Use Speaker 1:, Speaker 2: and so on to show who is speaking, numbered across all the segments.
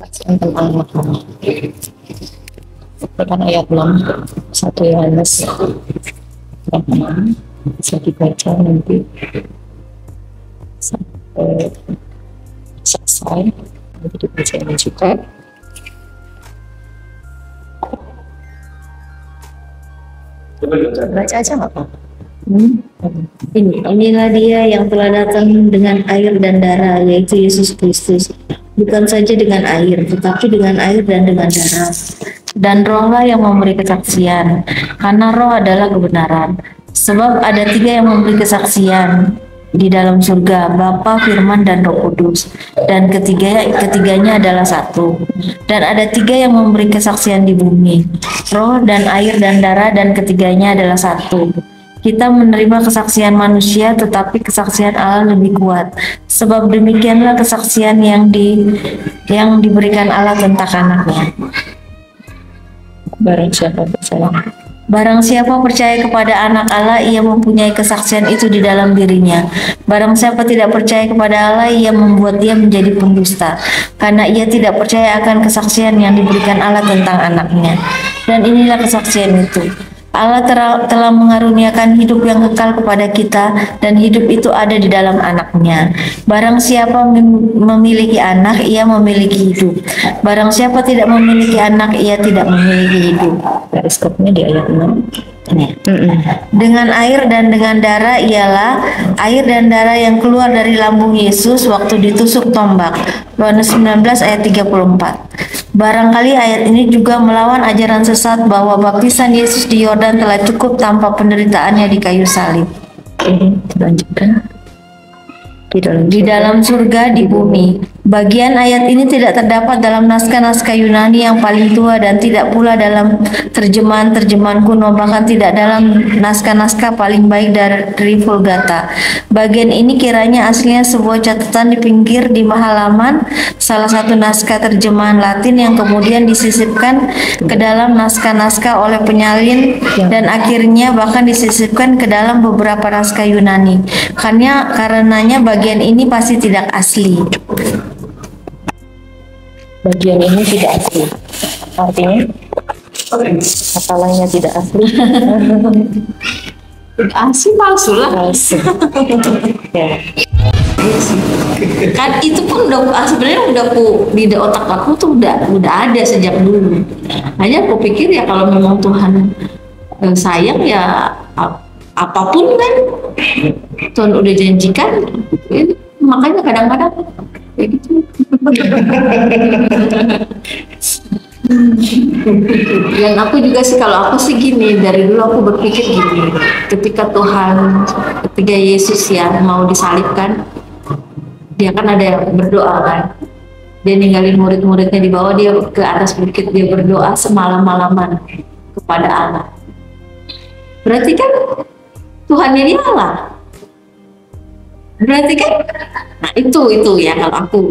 Speaker 1: tentang makanan. Kan ayat 6 1 Yohanes 6 bisa dibaca nanti sampai selesai, nanti dibaca ini juga. Baca aja nggak apa? Inilah dia yang telah datang dengan air dan darah, yaitu Yesus Kristus. Bukan saja dengan air, tetapi dengan air dan dengan darah. Dan Rohlah yang memberi kesaksian, karena Roh adalah kebenaran. Sebab ada 3 yang memberi kesaksian di dalam surga, Bapa, Firman, dan Roh Kudus. Dan ketiganya adalah satu. Dan ada 3 yang memberi kesaksian di bumi, Roh dan air dan darah, dan ketiganya adalah satu. Kita menerima kesaksian manusia, tetapi kesaksian Allah lebih kuat. Sebab demikianlah kesaksian yang diberikan Allah tentang anaknya. Barang siapa percaya kepada anak Allah, ia mempunyai kesaksian itu di dalam dirinya. Barang siapa tidak percaya kepada Allah, ia membuat dia menjadi pendusta, karena ia tidak percaya akan kesaksian yang diberikan Allah tentang anaknya. Dan inilah kesaksian itu: Allah telah mengaruniakan hidup yang kekal kepada kita, dan hidup itu ada di dalam anaknya. Barang siapa memiliki anak, ia memiliki hidup. Barang siapa tidak memiliki anak, ia tidak memiliki hidup. Periskopnya di ayat 6. Dengan air dan dengan darah ialah air dan darah yang keluar dari lambung Yesus waktu ditusuk tombak. Yohanes 19 ayat 34. Barangkali ayat ini juga melawan ajaran sesat bahwa baptisan Yesus di Yordan telah cukup tanpa penderitaannya di kayu salib. Lanjutkan. Di dalam surga, di bumi. Bagian ayat ini tidak terdapat dalam naskah-naskah Yunani yang paling tua, dan tidak pula dalam terjemahan-terjemahan kuno, bahkan tidak dalam naskah-naskah paling baik dari Vulgata. Bagian ini kiranya aslinya sebuah catatan di pinggir di halaman salah satu naskah terjemahan Latin yang kemudian disisipkan ke dalam naskah-naskah oleh penyalin, dan akhirnya bahkan disisipkan ke dalam beberapa naskah Yunani. Karenanya bagian ini pasti tidak asli. Bagian ini tidak asli, artinya masalahnya tidak asli.
Speaker 2: Tidak asli, palsu lah.
Speaker 1: Ya.
Speaker 2: Kan itu pun sebenarnya udah di otak aku tuh udah ada sejak dulu. Hanya aku pikir ya kalau memang Tuhan sayang ya apapun kan Tuhan udah janjikan, makanya kadang-kadang kayak gitu. Dan aku juga sih, kalau aku sih gini, dari dulu aku berpikir gini, ketika Yesus ya mau disalibkan, dia kan ada berdoa kan, dia ninggalin murid-muridnya di bawah, dia ke atas bukit, dia berdoa semalam-malaman kepada Allah. Berarti kan Tuhannya dia Allah. Berarti kan, nah itu ya kalau aku.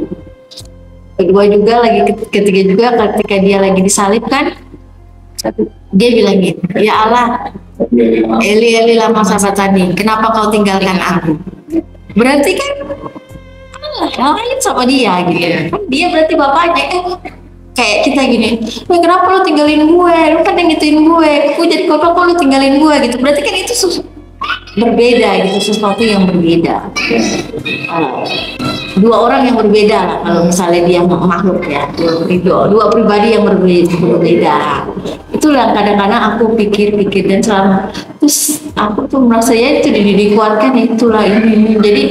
Speaker 2: Kedua juga ketiga juga ketika dia lagi disalibkan, dia bilang gitu, ya Allah, Eli Eli lama sabatani, kenapa kau tinggalkan aku? Berarti kan Allah lain sama dia gitu. Kan dia berarti bapaknya, kayak kita gini, kenapa lo tinggalin gue? Lo kan yang gituin gue, aku jadi kok lo tinggalin gue gitu. Berarti kan itu berbeda gitu, sesuatu yang berbeda. Dua orang yang berbeda lah kalau misalnya dia makhluk ya, dua pribadi yang berbeda. Itulah kadang-kadang aku pikir dan selama terus aku tuh merasa ya itu dikuatkan, itulah ini. Jadi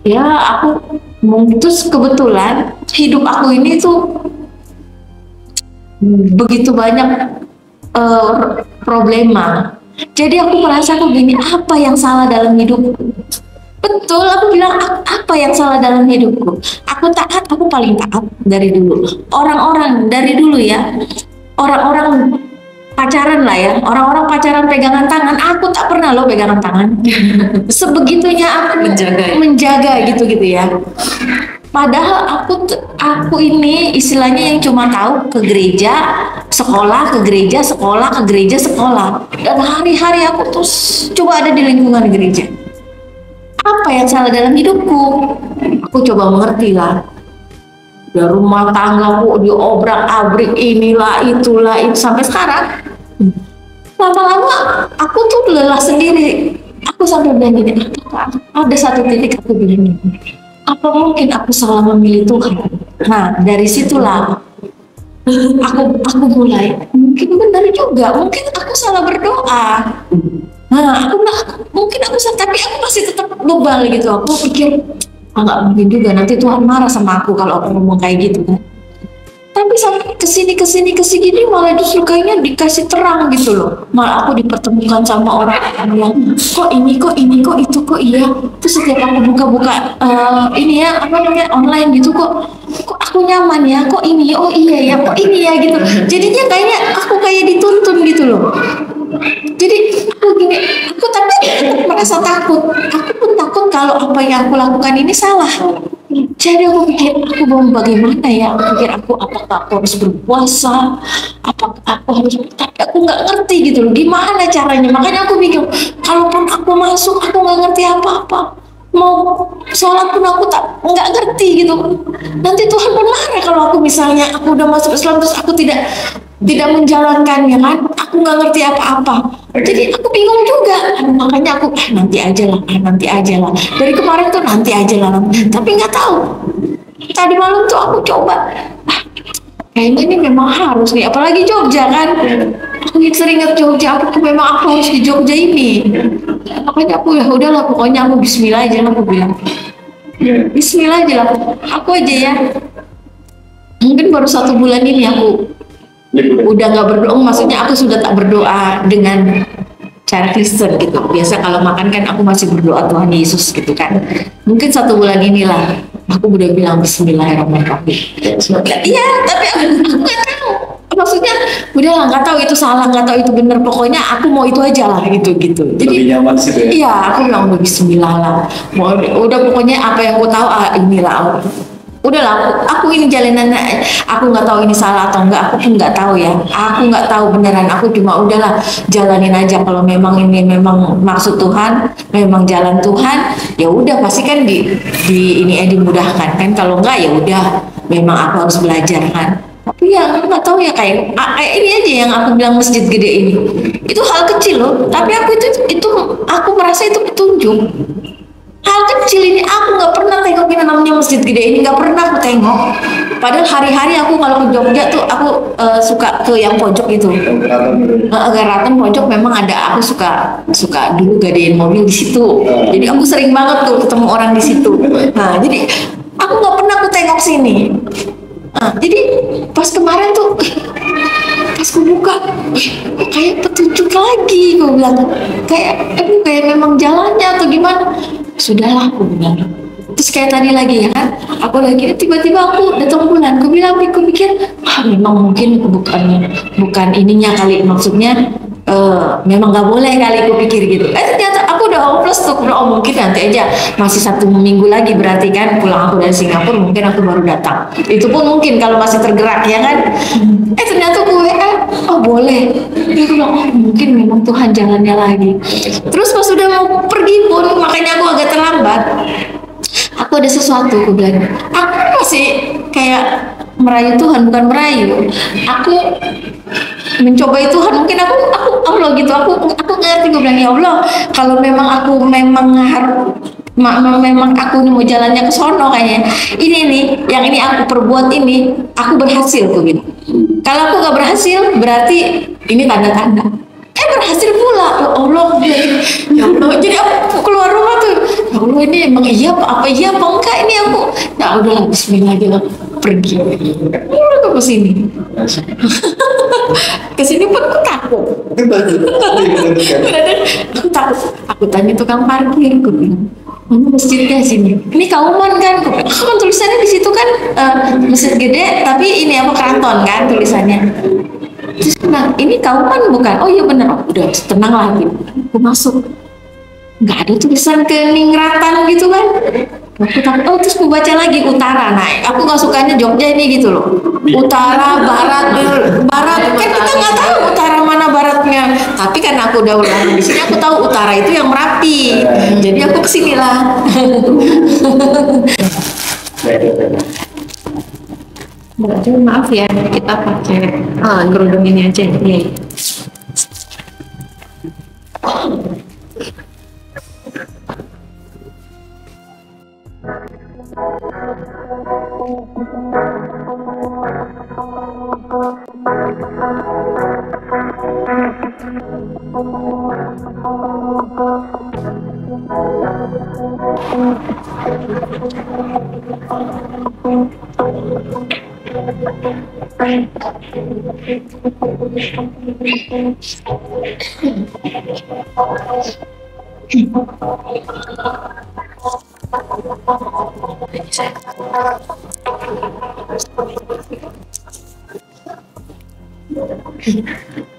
Speaker 2: ya aku terus kebetulan hidup aku ini tuh begitu banyak problema. Jadi aku merasa aku gini, apa yang salah dalam hidupku? Betul, aku bilang apa yang salah dalam hidupku? Aku taat, aku paling taat dari dulu. Orang-orang dari dulu ya, orang-orang pacaran lah ya, orang-orang pacaran pegangan tangan, aku tak pernah loh pegangan tangan. Sebegitunya aku menjaga gitu-gitu ya. Padahal aku ini istilahnya yang cuma tahu ke gereja, sekolah, ke gereja, sekolah, ke gereja, sekolah. Dan hari-hari aku terus coba ada di lingkungan gereja. Apa yang salah dalam hidupku? Aku coba mengerti lah. Ya rumah tanggaku diobrak-abrik inilah itulah itu sampai sekarang. Lama-lama aku tuh lelah sendiri. Aku sampai bilang gini, apakah ada satu titik aku bilang gini, apa mungkin aku salah memilih Tuhan? Nah dari situlah aku mulai mungkin benar juga, mungkin aku salah berdoa. Nah mungkin aku salah, tapi aku masih tetap bebal gitu. Aku pikir nggak mungkin juga nanti Tuhan marah sama aku kalau aku ngomong kayak gitu kan. Tapi sampai kesini malah justru kayaknya dikasih terang gitu loh. Malah aku dipertemukan sama orang yang kok ini kok itu kok iya. Terus setiap aku buka-buka ini ya apa namanya online gitu kok aku nyaman ya, kok ini oh iya ya, kok ini ya gitu. Jadinya kayaknya aku kayak dituntun gitu loh. Jadi aku gini, aku tapi merasa takut. Aku pun takut kalau apa yang aku lakukan ini salah. Jadi aku pikir aku mau bagaimana ya? Aku pikir apakah aku harus berpuasa? Apakah aku harus? Tapi aku nggak ngerti gitu loh. Gimana caranya? Makanya aku pikir, kalaupun aku masuk, aku nggak ngerti apa-apa. Mau sholat pun aku nggak ngerti gitu. Nanti Tuhan pun marah kalau aku misalnya aku udah masuk Islam terus aku tidak menjalankannya kan, aku nggak ngerti apa-apa. Jadi aku bingung juga. Makanya aku nanti aja lah. Dari kemarin tuh nanti aja lah. Tapi nggak tahu. Tadi malam tuh aku coba. Kayaknya ini memang harus nih. Apalagi Jogja kan. Aku sering ke Jogja. Aku harus di Jogja ini. Makanya aku ya udahlah. Pokoknya aku Bismillah aja lah aku bilang. Bismillah aja lah. Aku aja ya. Mungkin baru 1 bulan ini aku udah nggak berdoa, maksudnya aku sudah tak berdoa dengan cara Kristen gitu. Biasa kalau makan kan aku masih berdoa Tuhan Yesus gitu kan. Mungkin 1 bulan inilah aku udah bilang Bismillahirrahmanirrahim. Iya, tapi aku nggak tahu. Maksudnya udah nggak tahu itu salah, nggak tahu itu benar. Pokoknya aku mau itu aja lah gitu. Jadi
Speaker 3: lebih nyaman sih ya.
Speaker 2: Iya, aku bilang Bismillah lah. Udah pokoknya apa yang aku tahu inilah. Udahlah, aku ini jalanannya, aku nggak tahu ini salah atau enggak, aku pun nggak tahu ya, aku nggak tahu beneran, aku cuma udahlah jalanin aja. Kalau memang ini memang maksud Tuhan, memang jalan Tuhan, ya udah pasti kan dimudahkan kan. Kalau enggak ya udah, memang aku harus belajar kan. Tapi ya aku nggak tahu ya kayak ini aja yang aku bilang masjid gede ini, itu hal kecil loh, tapi aku itu aku merasa itu petunjuk. Hal kecil ini aku nggak pernah tengokin namanya masjid gede ini, nggak pernah aku tengok. Padahal hari-hari aku kalau ke Jogja tuh aku suka ke yang pojok itu. Garatan pojok memang ada. Aku suka dulu gadein mobil di situ. Jadi aku sering banget tuh ketemu orang di situ. Nah jadi aku nggak pernah aku tengok sini. Nah jadi pas kemarin tuh pas aku buka, kayak petunjuk lagi, gue bilang kayak memang jalannya atau gimana. Sudahlah aku bilang. Terus kayak tadi lagi ya kan, aku lagi tiba-tiba aku datang bulan, aku bilang, aku pikir memang mungkin bukan ininya kali, maksudnya memang nggak boleh kali, aku pikir gitu. Ternyata aku udah hopeless tuh, mungkin nanti aja, masih 1 minggu lagi berarti kan pulang aku dari Singapura, mungkin aku baru datang. Itu pun mungkin kalau masih tergerak ya kan. Ternyata gue boleh. Dia bilang mungkin memang Tuhan jalannya lagi. Terus pas udah mau pergi pun, makanya aku agak terlambat. Aku ada sesuatu, aku bilang. Aku masih kayak merayu Tuhan, bukan merayu. Aku mencobai Tuhan, mungkin aku Allah gitu. Aku ngerti, gue bilang ya Allah, kalau memang aku memang aku nih mau jalannya ke sono kayaknya. Ini nih, yang ini aku perbuat ini, aku berhasil, aku bilang. Kalau aku nggak berhasil, berarti ini tanda-tanda. Berhasil pula, ya Allah, ya Allah. Jadi aku keluar rumah tuh, ya Allah ini emang iya apa enggak ini aku. Ya udahlah, Bismillah aja lah, pergi. Udah ke sini. Kesini pun aku takut. Aku takut. Aku tanya tukang parkir, aku bilang, mana masjidnya sini? Ini Kauman kan? Aku kan tulisannya di situ kan masjid gede, tapi ini apa keraton kan tulisannya. Terus bilang, ini Kauman bukan? Oh iya benar. Udah tenang lah gitu. Aku masuk, nggak ada tulisan Keningratan gitu kan. Aku takut. Terus aku baca lagi utara. Nah aku nggak sukanya Jogja ini gitu loh. Utara, barat kan kita nggak tahu utara mana baratnya. Tapi kan aku udah ulang di sini, aku tahu utara itu yang Merapi. Jadi aku kesini lah. Mbak Jo, maaf ya, kita pakai kerudung ini aja. Iya.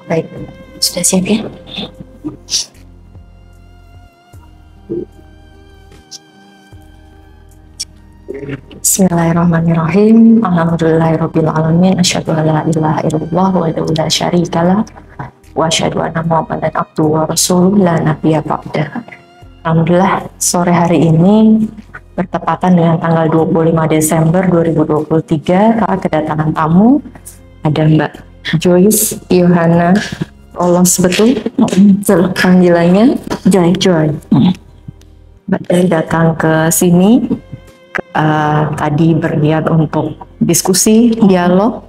Speaker 1: Baik, sudah siap ya? Bismillahirrahmanirrahim. Alhamdulillahirabbil alamin. Asyhadu an la ilaha illallah wa la syarikalah wa asyhadu anna Muhammadan abduhu wa rasuluh la nabiyya ba'dah. Alhamdulillah, sore hari ini bertepatan dengan tanggal 25 Desember 2023, kakak kedatangan tamu. Ada Mbak Joyce Yohana Rolos, betul? Panggilannya Joy. Mbak Joy datang ke sini tadi berniat untuk diskusi, dialog,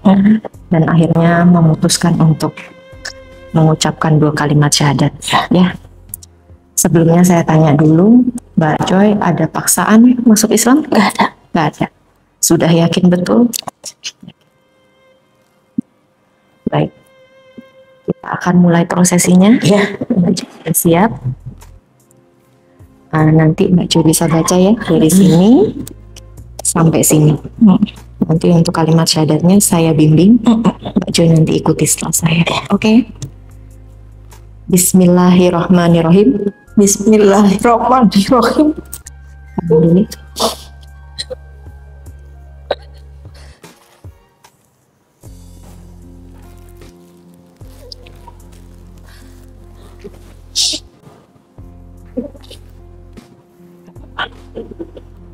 Speaker 1: dan akhirnya memutuskan untuk mengucapkan 2 kalimat syahadat. Ya. Sebelumnya saya tanya dulu, Mbak Joy, ada paksaan masuk Islam? Nggak ada. Nggak ada. Sudah yakin betul? Baik. Kita akan mulai prosesinya. Ya. Mbak Joy sudah siap. Nanti Mbak Joy bisa baca ya dari sini sampai sini. Nanti untuk kalimat syahadatnya saya bimbing, Mbak Joy nanti ikuti setelah saya. Oke? Bismillahirrahmanirrahim. Bismillahirrahmanirrahim. Alhamdulillah.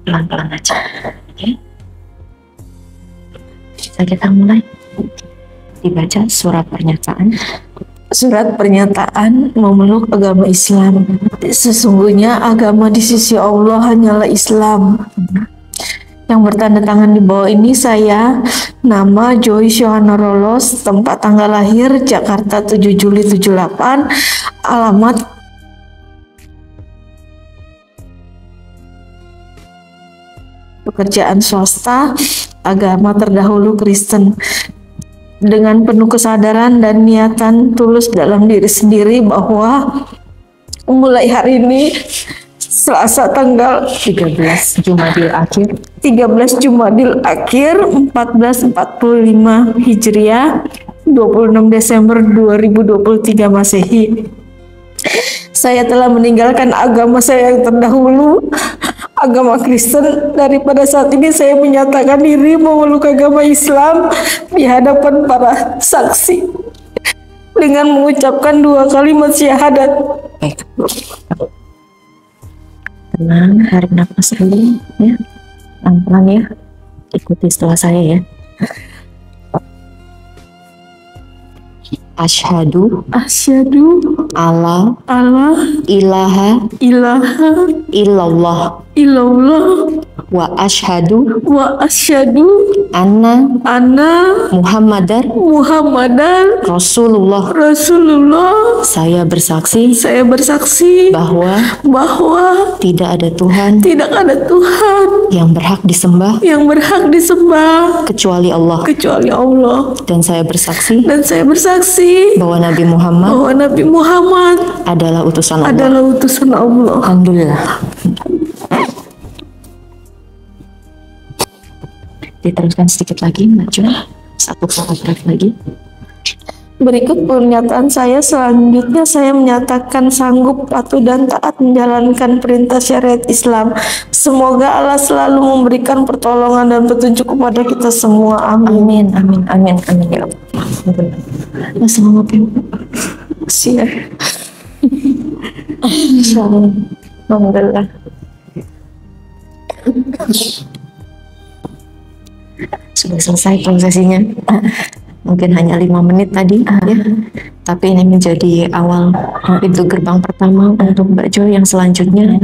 Speaker 1: Pelan-pelan aja, ya. Bisa kita mulai. Dibaca surat pernyataan.
Speaker 3: Surat pernyataan memeluk agama Islam. Sesungguhnya agama di sisi Allah hanyalah Islam. Yang bertanda tangan di bawah ini saya, nama Joyce Yohana Rolos, tempat tanggal lahir Jakarta 7 Juli 78, alamat pekerjaan swasta, agama terdahulu Kristen. Dengan penuh kesadaran dan niatan tulus dalam diri sendiri bahwa mulai hari ini Selasa tanggal
Speaker 1: 13 Jumadil Akhir
Speaker 3: 14 Jumadil Akhir 1445 Hijriah 26 Desember 2023 Masehi, saya telah meninggalkan agama saya yang terdahulu, agama Kristen. Daripada saat ini saya menyatakan diri memeluk agama Islam di hadapan para saksi dengan mengucapkan 2 kalimat syahadat.
Speaker 1: Baik. Tenang, tarik nafas dulu ya. Pelan-pelan ya. Ikuti setelah saya ya. Asyhadu alla ilaha illallah wa asyhadu anna Muhammadar Rasulullah. Saya bersaksi bahwa tidak ada Tuhan yang berhak disembah kecuali Allah. Dan saya bersaksi bahwa Nabi Muhammad adalah utusan Allah. Alhamdulillah. Diteruskan sedikit lagi, Mbak Joy. 1 paragraf lagi.
Speaker 3: Berikut pernyataan saya selanjutnya. Saya menyatakan sanggup, patuh, dan taat menjalankan perintah syariat Islam. Semoga Allah selalu memberikan pertolongan dan petunjuk kepada kita semua. Amin.
Speaker 1: Amin ya Allah.
Speaker 3: Assalamualaikum. Siap.
Speaker 1: Alhamdulillah.
Speaker 4: sudah selesai prosesinya. Mungkin hanya 5 menit tadi ya. Tapi ini menjadi awal pintu gerbang pertama untuk Mbak Joy yang selanjutnya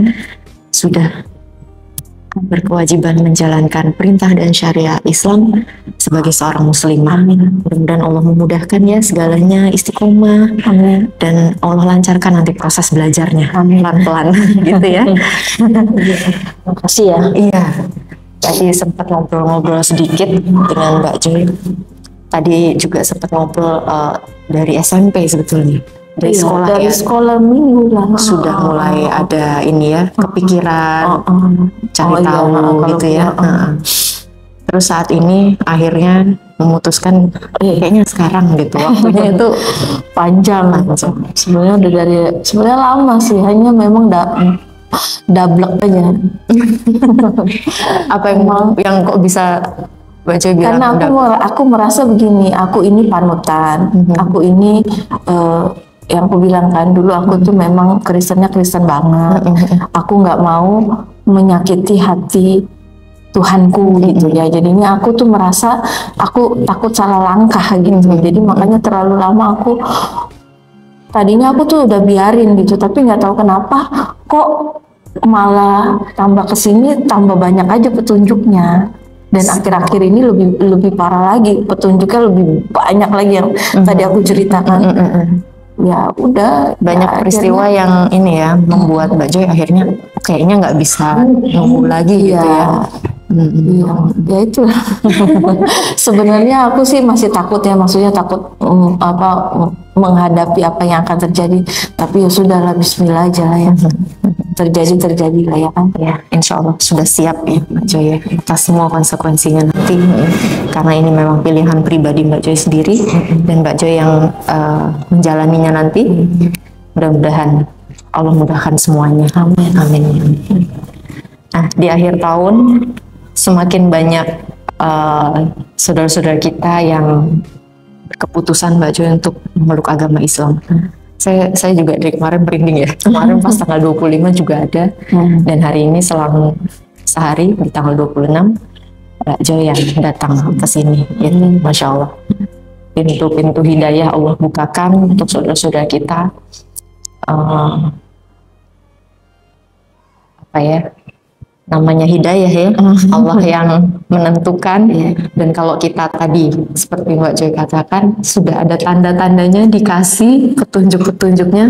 Speaker 4: sudah berkewajiban menjalankan perintah dan syariat Islam sebagai seorang muslimah. Mudah-mudahan Allah memudahkan ya segalanya, istiqomah. Dan Allah lancarkan nanti proses belajarnya pelan-pelan gitu ya.
Speaker 3: Terima kasih ya.
Speaker 4: Iya. Tadi sempat ngobrol-ngobrol sedikit dengan Mbak Joy. Tadi juga sempat ngobrol dari SMP sebetulnya. Dari sekolah
Speaker 3: dari
Speaker 4: ya.
Speaker 3: sekolah minggu lah.
Speaker 4: Sudah mulai ada ini ya, kepikiran cari tahu gitu ya. Terus saat ini akhirnya memutuskan kayaknya sekarang gitu, waktunya itu
Speaker 3: Panjang. Sebenarnya udah sebenarnya lama sih, hanya memang dablek aja.
Speaker 4: apa yang kok bisa baca bilang
Speaker 3: Karena aku merasa begini, aku ini panutan, aku ini yang aku bilang kan dulu aku tuh memang Kristennya Kristen banget. Aku nggak mau menyakiti hati Tuhanku gitu ya. Jadinya aku tuh merasa aku takut salah langkah gitu. Jadi makanya terlalu lama tadinya aku tuh udah biarin gitu, tapi nggak tahu kenapa kok malah tambah kesini tambah banyak aja petunjuknya. Dan akhir-akhir ini lebih parah lagi, petunjuknya lebih banyak lagi yang tadi aku ceritakan. Ya udah,
Speaker 4: banyak peristiwa yang ini ya membuat Mbak Joy akhirnya kayaknya nggak bisa nunggu lagi gitu ya.
Speaker 3: Iya, ya itu. Sebenarnya aku sih masih takut ya, maksudnya takut menghadapi apa yang akan terjadi. Tapi ya sudahlah, Bismillah aja lah ya. Terjadi lah ya kan.
Speaker 4: Ya, insya Allah sudah siap ya Mbak Joy ya atas semua konsekuensinya nanti. Karena ini memang pilihan pribadi Mbak Joy sendiri dan Mbak Joy yang menjalaninya nanti. Mudah-mudahan Allah mudahkan semuanya. Amin. Amin. Nah, di akhir tahun semakin banyak saudara-saudara kita yang berkeputusan Mbak Joy untuk memeluk agama Islam. Saya juga dari kemarin merinding ya. Kemarin pas tanggal 25 juga ada. Dan hari ini selang sehari di tanggal 26 Mbak Joy yang datang ke sini. Ya, Masya Allah. Pintu-pintu hidayah Allah bukakan untuk saudara-saudara kita. Apa ya? Namanya hidayah ya, Allah yang menentukan. Dan kalau kita tadi seperti Mbak Joy katakan sudah ada tanda-tandanya, dikasih petunjuk-petunjuknya,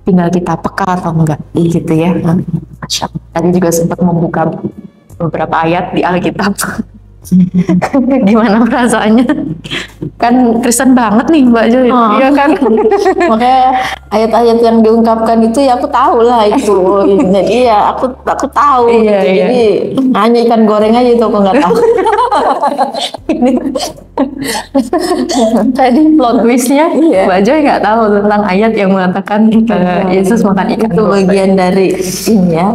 Speaker 4: tinggal kita peka atau enggak gitu ya. Masya Allah. Tadi juga sempat membuka beberapa ayat di Alkitab. Gimana perasaannya? Kan Kristen banget nih Mbak Joy, iya kan?
Speaker 3: Makanya ayat-ayat yang diungkapkan itu ya aku tahu lah itu. Jadi ya aku tahu.
Speaker 4: Iya,
Speaker 3: gitu. Jadi hanya ikan goreng aja itu aku nggak tahu.
Speaker 4: Tadi plot twistnya Mbak Joy nggak tahu tentang ayat yang mengatakan Yesus makan ikan.
Speaker 3: Itu bagian dari ini ya.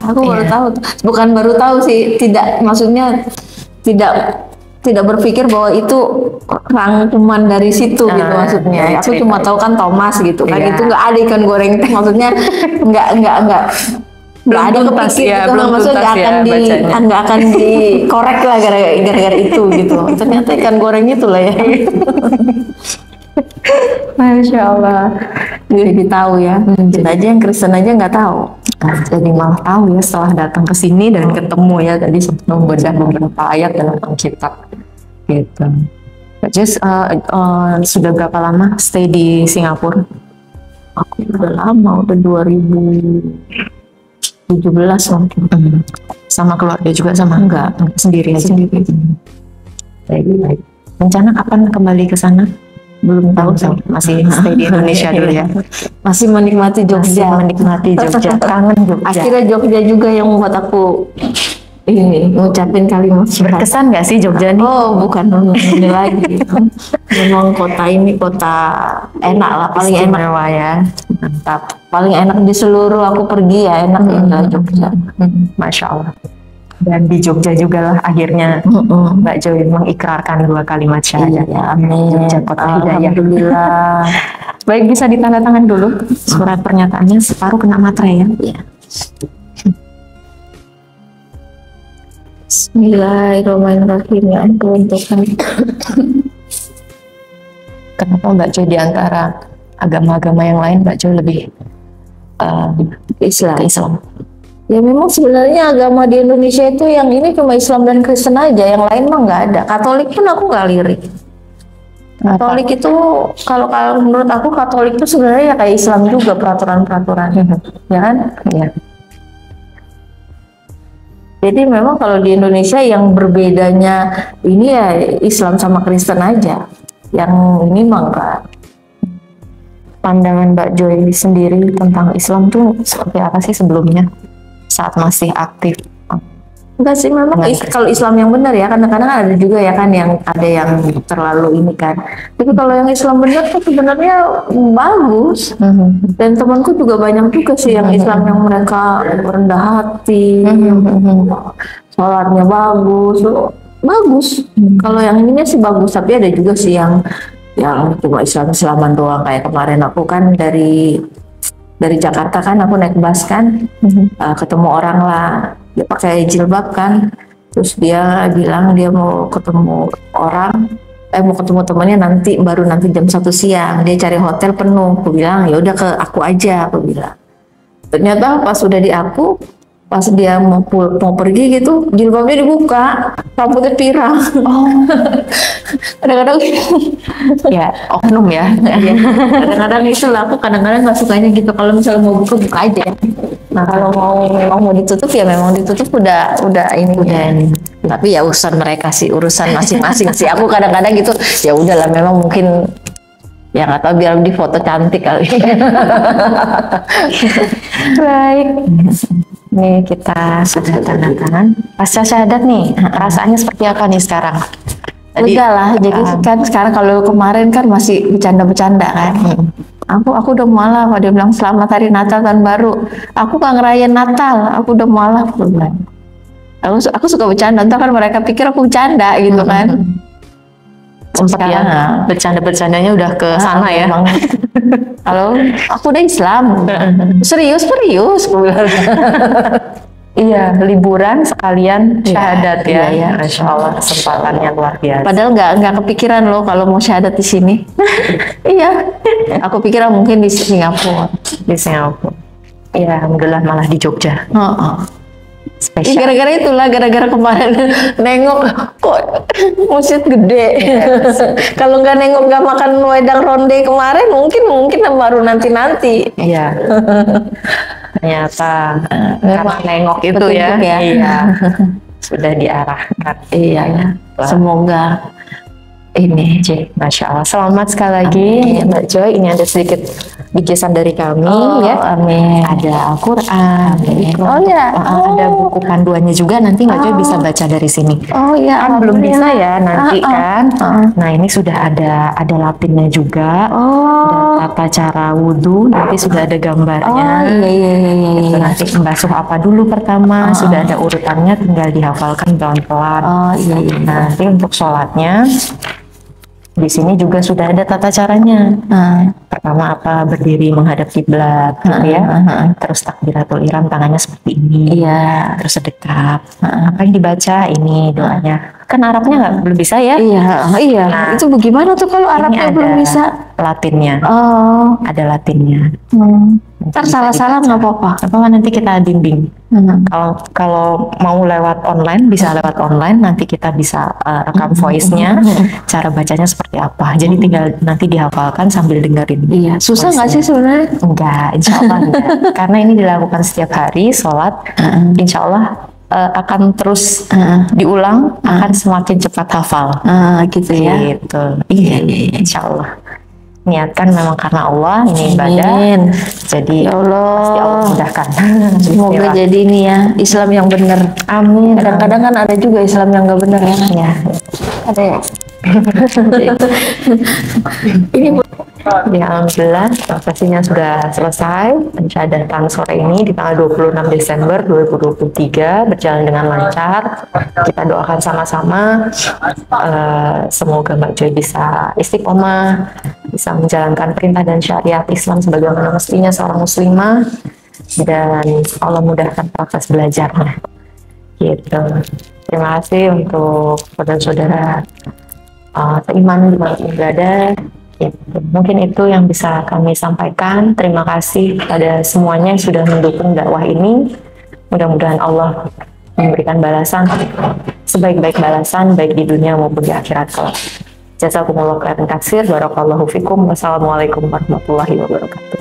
Speaker 3: Aku baru tahu. Bukan baru tahu sih. Tidak, maksudnya tidak berpikir bahwa itu rangkuman dari situ gitu maksudnya. Aku cuma tahu kan Thomas gitu kan, itu nggak ada ikan goreng, maksudnya nggak ada
Speaker 4: tuntas
Speaker 3: kepikir
Speaker 4: ya,
Speaker 3: gitu,
Speaker 4: belum
Speaker 3: maksudnya nggak akan dikorek lah gara-gara itu gitu. Ternyata ikan goreng itu lah ya.
Speaker 4: Masya Allah.
Speaker 3: Jadi tahu ya. Kita aja yang Kristen aja nggak tahu.
Speaker 4: Jadi malah tahu ya setelah datang ke sini dan ketemu ya tadi membaca beberapa ayat dalam Alkitab gitu. Just sudah berapa lama stay di Singapura?
Speaker 3: Aku udah lama, udah 2017 mungkin.
Speaker 4: Sama keluarga juga sama?
Speaker 3: Enggak,
Speaker 4: sendiri aja.
Speaker 3: Sendiri.
Speaker 4: Baik. Rencana kapan kembali ke sana?
Speaker 3: Belum tahu,
Speaker 4: masih stay di Indonesia dulu ya.
Speaker 3: Masih menikmati Jogja.
Speaker 4: Kangen Jogja.
Speaker 3: Akhirnya Jogja juga yang membuat aku ini ngucapin kalimat
Speaker 4: berkesan nggak sih Jogja nih?
Speaker 3: Oh, bukan ini lagi. Memang kota ini kota enak lah, paling enak
Speaker 4: ya. Mantap.
Speaker 3: Paling enak di seluruh aku pergi ya, enak tinggal Jogja.
Speaker 4: Masya Allah. Dan di Jogja juga lah akhirnya Mbak Joy mengikrarkan 2 kalimat syahadat.
Speaker 3: Iya, amin.
Speaker 4: Jogja kota hidayah.
Speaker 3: Alhamdulillah.
Speaker 4: Baik, bisa ditandatangan dulu surat pernyataannya, separuh kena materai ya.
Speaker 3: Iya. Bismillahirrahmanirrahim. Ya ampun Tuhan.
Speaker 4: Kenapa Mbak Joy di antara agama-agama yang lain Mbak Joy lebih
Speaker 3: Islam.
Speaker 4: ke Islam?
Speaker 3: Ya memang sebenarnya agama di Indonesia itu yang ini cuma Islam dan Kristen aja, yang lain mah nggak ada. Katolik pun aku nggak lirik. Katolik itu kalau menurut aku Katolik itu sebenarnya ya kayak Islam juga peraturan-peraturan, ya kan?
Speaker 4: Ya.
Speaker 3: Jadi memang kalau di Indonesia yang berbedanya ini ya Islam sama Kristen aja. Yang ini mah enggak.
Speaker 4: Pandangan Mbak Joy sendiri tentang Islam tuh seperti apa sih sebelumnya saat masih aktif?
Speaker 3: Enggak sih, memang kalau Islam yang benar ya, kadang-kadang ada juga ya kan yang ada yang terlalu ini kan. Tapi kalau yang Islam benar tuh sebenarnya bagus. Dan temanku juga banyak juga sih yang Islam yang mereka rendah hati, sholatnya bagus, bagus. Kalau yang ininya sih bagus, tapi ada juga sih yang cuma Islaman doang. Kayak kemarin aku kan dari Jakarta kan aku naik bus kan, ketemu orang lah, dia pakai jilbab kan, terus dia bilang dia mau ketemu orang, mau ketemu temannya baru nanti jam 1 siang, dia cari hotel penuh. Aku bilang ya udah ke aku aja, aku bilang. Ternyata pas udah di aku, pas dia mau pergi gitu, jilbabnya dibuka, rambutnya pirang. Kadang-kadang
Speaker 4: Ya, oknum ya.
Speaker 3: kadang-kadang itu lah, aku kadang-kadang nggak sukanya gitu. Kalau misalnya mau buka aja. Nah kalau mau ditutup ya memang ditutup udah ini. Tapi ya urusan mereka sih, urusan masing-masing sih. Aku kadang-kadang gitu ya udahlah, memang mungkin ya nggak tahu, biar di foto cantik kali.
Speaker 4: Baik. Nih kita sudah tanda tangan. Pasca syahadat nih, perasaannya seperti apa nih sekarang?
Speaker 3: Lega lah. Jadi kan sekarang, kalau kemarin kan masih bercanda-bercanda kan. Aku udah mualaf. Dia bilang selamat hari Natal tahun baru. Aku nggak ngerayain Natal, aku udah mualaf. Aku suka bercanda. Ntar kan mereka pikir aku bercanda gitu kan.
Speaker 4: Sempat ya, bercanda-bercandanya udah ke sana ya.
Speaker 3: Kalau aku udah Islam, serius.
Speaker 4: Iya, liburan sekalian syahadat ya.
Speaker 3: Iya.
Speaker 4: Masya Allah, kesempatannya luar biasa.
Speaker 3: Padahal nggak kepikiran loh kalau mau syahadat di sini. Iya, aku pikir mungkin di Singapura.
Speaker 4: Di Singapura. Iya, alhamdulillah malah di Jogja. Spesial.
Speaker 3: Gara-gara itulah, gara-gara kemarin nengok kok masjid gede. Kalau nggak nengok, nggak makan wedang ronde kemarin, mungkin baru nanti.
Speaker 4: Iya. Ternyata karena nengok itu ya. Iya. Sudah diarahkan.
Speaker 3: Iya ya. Semoga ini.
Speaker 4: Masya Allah. Selamat sekali lagi Mbak Joy. Ini ada sedikit bingkisan dari kami ya.
Speaker 3: Amin.
Speaker 4: Ada Al-Quran. Ada buku panduannya juga. Nanti Mbak Joy bisa baca dari sini.
Speaker 3: Oh iya.
Speaker 4: Kan belum bisa ya nanti kan. Nah ini sudah ada latinnya juga. Dan tata cara wudhu. Nanti sudah ada gambarnya.
Speaker 3: Iya.
Speaker 4: Nanti membasuh apa dulu pertama. Sudah ada urutannya. Tinggal dihafalkan pelan-pelan.
Speaker 3: Iya.
Speaker 4: Nanti untuk sholatnya, di sini juga sudah ada tata caranya. Pertama apa, berdiri menghadap kiblat, gitu ya. Terus takbiratul ihram, tangannya seperti ini.
Speaker 3: Iya.
Speaker 4: Terus sedekap. Apa yang dibaca ini doanya? Kan Arabnya belum bisa ya?
Speaker 3: Iya. Nah, itu bagaimana tuh kalau Arabnya belum bisa?
Speaker 4: Latinnya. Ada Latinnya.
Speaker 3: Ntar salah-salah nggak apa-apa.
Speaker 4: Nanti kita bimbing. Kalau mau lewat online, bisa lewat online. Nanti kita bisa rekam voice-nya, cara bacanya seperti apa. Jadi tinggal nanti dihafalkan sambil dengerin.
Speaker 3: Iya. Susah nggak sih sebenarnya?
Speaker 4: Enggak, insya Allah enggak. Karena ini dilakukan setiap hari sholat. Insya Allah akan terus diulang, akan semakin cepat hafal.
Speaker 3: Gitu ya.
Speaker 4: Gitu. Iya. Insya Allah. Niatkan memang karena Allah, ini ibadah. Jadi
Speaker 3: ya Allah,
Speaker 4: pasti Allah mudahkan.
Speaker 3: Semoga jadi ini ya, Islam yang benar.
Speaker 4: Amin.
Speaker 3: Kadang-kadang kan ada juga Islam yang nggak benar ya. Ada ya. Ini
Speaker 4: Ya, alhamdulillah prosesnya sudah selesai. Pensyahadatan sore ini di tanggal 26 Desember 2023 berjalan dengan lancar. Kita doakan sama-sama semoga Mbak Joy bisa istiqomah, bisa menjalankan perintah dan syariat Islam sebagaimana mestinya seorang muslimah, dan Allah mudahkan proses belajarnya. Gitu. Terima kasih untuk saudara-saudara seiman dimanapun berada. Ya, mungkin itu yang bisa kami sampaikan. Terima kasih pada semuanya yang sudah mendukung dakwah ini. Mudah-mudahan Allah memberikan balasan, sebaik-baik balasan, baik di dunia maupun di akhirat kelak. Jazakumullah khairan katsir. Barakallahu fikum. Wassalamualaikum warahmatullahi wabarakatuh.